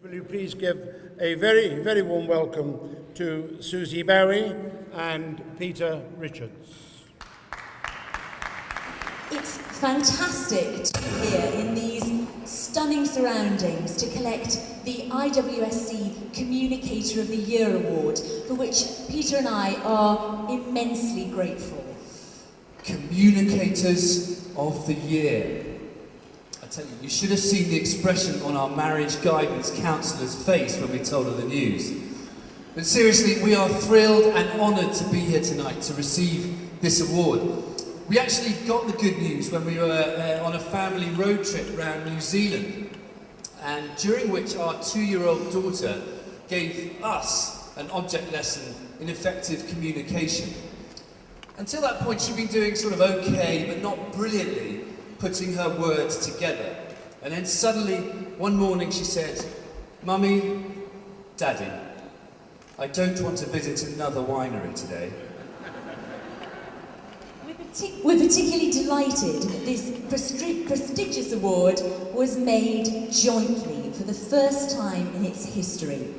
Will you please give a very, very warm welcome to Susie Barrie and Peter Richards. It's fantastic to be here in these stunning surroundings to collect the IWSC Communicator of the Year award, for which Peter and I are immensely grateful. Communicators of the Year. I tell you, you should have seen the expression on our marriage guidance counsellor's face when we told her the news. But seriously, we are thrilled and honoured to be here tonight to receive this award. We actually got the good news when we were on a family road trip around New Zealand, and during which our 2-year-old daughter gave us an object lesson in effective communication. Until that point, she'd been doing sort of okay, but not brilliantly, putting her words together. And then suddenly, one morning she said, "Mummy, Daddy, I don't want to visit another winery today." We're particularly delighted that this prestigious award was made jointly for the first time in its history.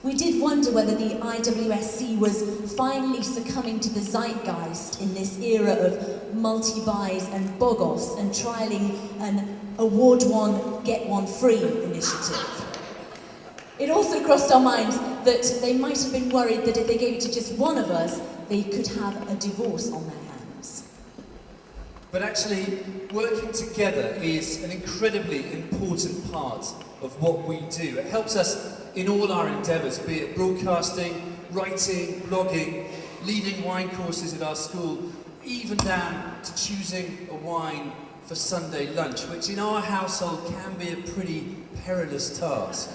We did wonder whether the IWSC was finally succumbing to the zeitgeist in this era of multi-buys and bog-offs and trialling an award one, get one free initiative. It also crossed our minds that they might have been worried that if they gave it to just one of us, they could have a divorce on their hands. But actually, working together is an incredibly important part of what we do. It helps us in all our endeavours, be it broadcasting, writing, blogging, leading wine courses at our school, even down to choosing a wine for Sunday lunch, which in our household can be a pretty perilous task.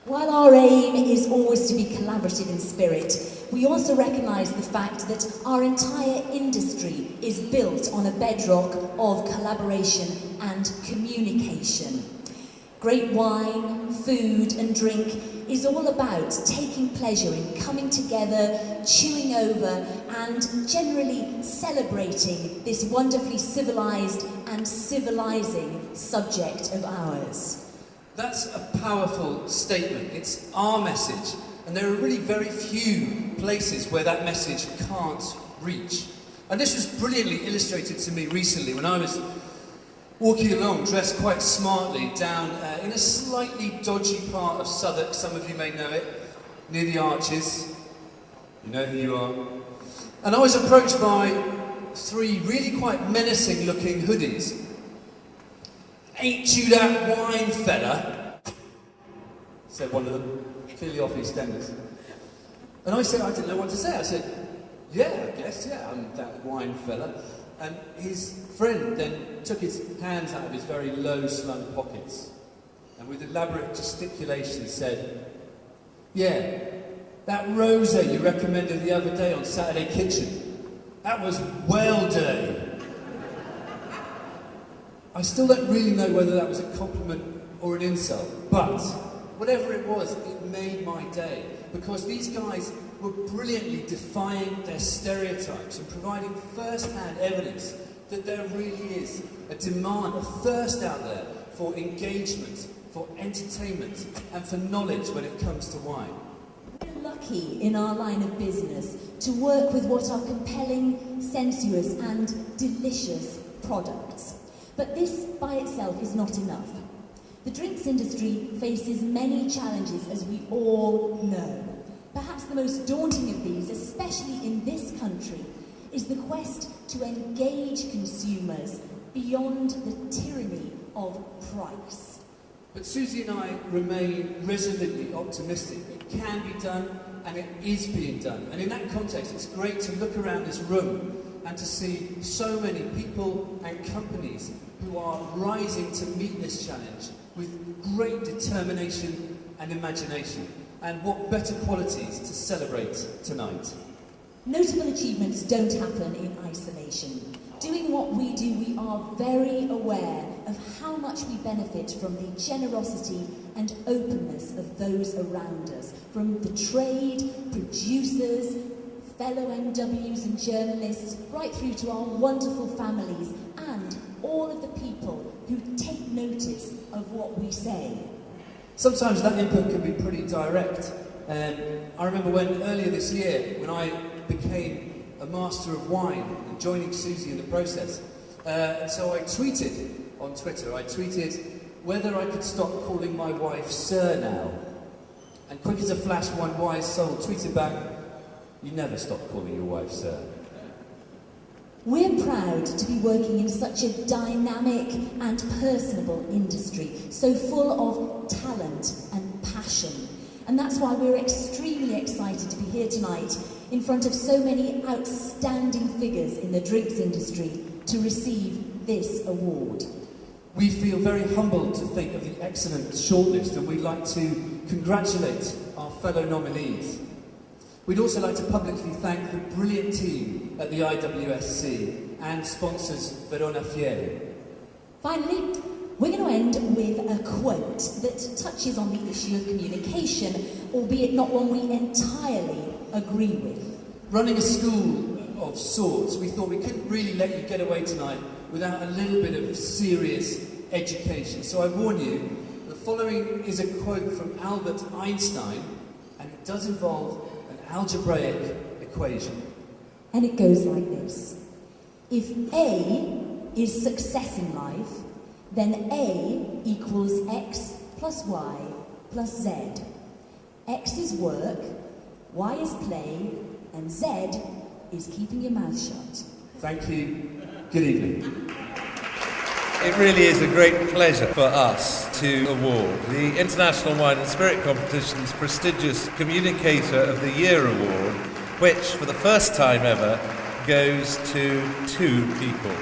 While our aim is always to be collaborative in spirit, we also recognise the fact that our entire industry is built on a bedrock of collaboration and communication. Great wine, food and drink is all about taking pleasure in coming together, chewing over and generally celebrating this wonderfully civilised and civilising subject of ours. That's a powerful statement. It's our message, and there are really very few places where that message can't reach. And this was brilliantly illustrated to me recently when I was walking along, dressed quite smartly, down in a slightly dodgy part of Southwark. Some of you may know it, near the Arches. You know who you are. And I was approached by 3 really quite menacing looking hoodies. "Ain't you that wine fella?" said one of them, clearly off EastEnders. And I said, I didn't know what to say. I said, "Yeah, I guess, yeah, I'm that wine fella." And his friend then took his hands out of his very low-slung pockets and with elaborate gesticulation said, "Yeah, that rosé you recommended the other day on Saturday Kitchen, that was well done." I still don't really know whether that was a compliment or an insult, but whatever it was, it made my day, because these guys were brilliantly defying their stereotypes and providing first-hand evidence that there really is a demand, a thirst out there for engagement, for entertainment, and for knowledge when it comes to wine. We're lucky in our line of business to work with what are compelling, sensuous, and delicious products. But this by itself is not enough. The drinks industry faces many challenges, as we all know. Perhaps the most daunting of these, especially in this country, is the quest to engage consumers beyond the tyranny of price. But Susie and I remain resolutely optimistic. It can be done, and it is being done. And in that context, it's great to look around this room and to see so many people and companies who are rising to meet this challenge with great determination and imagination. And what better qualities to celebrate tonight. Notable achievements don't happen in isolation. Doing what we do, we are very aware of how much we benefit from the generosity and openness of those around us, from the trade, producers, fellow MWs and journalists, right through to our wonderful families and all of the people who take notice of what we say. Sometimes that input can be pretty direct. I remember when earlier this year, when I became a master of wine and joining Susie in the process, and so I tweeted on Twitter, whether I could stop calling my wife Sir now. And quick as a flash, one wise soul tweeted back, "You never stop calling your wife Sir." We're proud to be working in such a dynamic and personable industry, so full of talent and passion. And that's why we're extremely excited to be here tonight in front of so many outstanding figures in the drinks industry to receive this award. We feel very humbled to think of the excellent shortlist, and we'd like to congratulate our fellow nominees. We'd also like to publicly thank the brilliant team at the IWSC and sponsors Verona Fieri. Finally, we're going to end with a quote that touches on the issue of communication, albeit not one we entirely agree with. Running a school of sorts, we thought we couldn't really let you get away tonight without a little bit of serious education. So I warn you, the following is a quote from Albert Einstein, and it does involve an algebraic equation. And it goes like this. If A is success in life, then A equals X plus Y plus Z. X is work, Y is play, and Z is keeping your mouth shut. Thank you. Good evening. It really is a great pleasure for us to award the International Wine and Spirit Competition's prestigious Communicator of the Year award, which for the first time ever goes to two people.